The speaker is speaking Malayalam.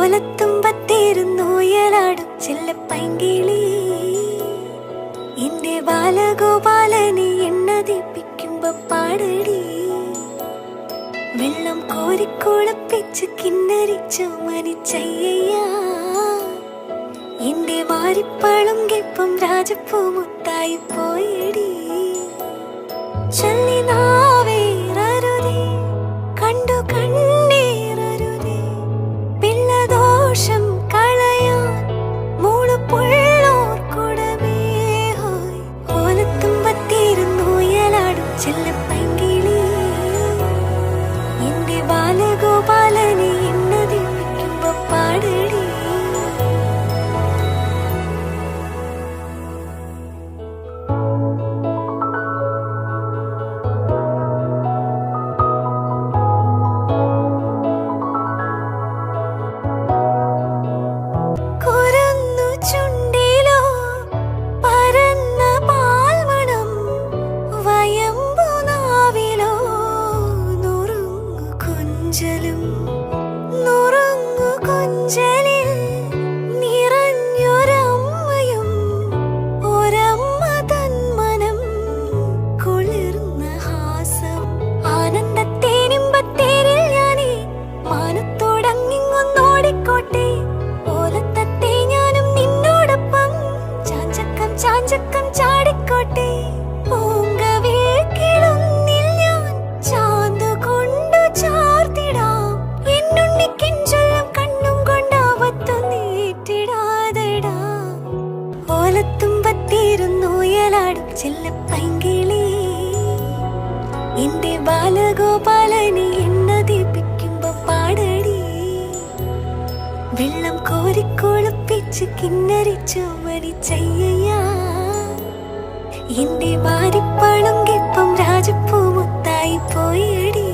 ഓലത്തുമ്പത്തിരുന്നുയലാടും ചെല്ലപ്പൈങ്കിളി എന്റെ ബാലഗോപാലനെ എണ്ണതിപ്പിക്കുമ്പോ പാടടി. വെള്ളം കോരിക്കുളപ്പിച്ച് കിന്നരിച്ചു മനിച്ചയ്യ എന്റെ മാരിപ്പളുങ്കിപ്പം രാജപ്പൂ മുത്തായി പോയടി. ചൊല്ലിനാവേറരുതേ കണ്ടു കണ്ണീറരുതേ പിള്ളദോഷം കളയാൻ മൂളുപുള്ളോർ കുടമേ ഹോയ്. ഓലത്തുമ്പത്തിരുന്നുയലാടും ചെല്ലപ്പൈങ്കിളി എന്റെ ബാലഗോപാലനെ എണ്ണതിപ്പിക്കുമ്പോ പാടടി. കൊഞ്ചലിൽ നിറഞ്ഞൊരമ്മയും ഒരമ്മ തൻ മനം കുളിർന്ന ഹാസം. ആനന്ദത്തേനിമ്പത്തേരിൽ ഞാനേ മാനത്തോടങ്ങിങ്ങൊന്നോടിക്കോട്ടെ. ഓലത്തത്തെ ഞാനും നിന്നോടൊപ്പം ചാഞ്ചക്കം ചാഞ്ചക്കം ചാടിക്കോട്ടെ. ഓലത്തുമ്പത്തിരുന്നുയലാടും ചെല്ലപ്പൈങ്കിളി എന്റെ ബാലഗോപാലനെ എണ്ണതിപ്പിക്കുമ്പോ പാടടി. വെള്ളം കോരിക്കുളപ്പിച്ച് കിന്നരിച്ചു മരിച്ചയ്യ എന്റെ മാരിപ്പളുങ്കിപ്പം രാജപ്പൂ മുത്തായി പോയടി.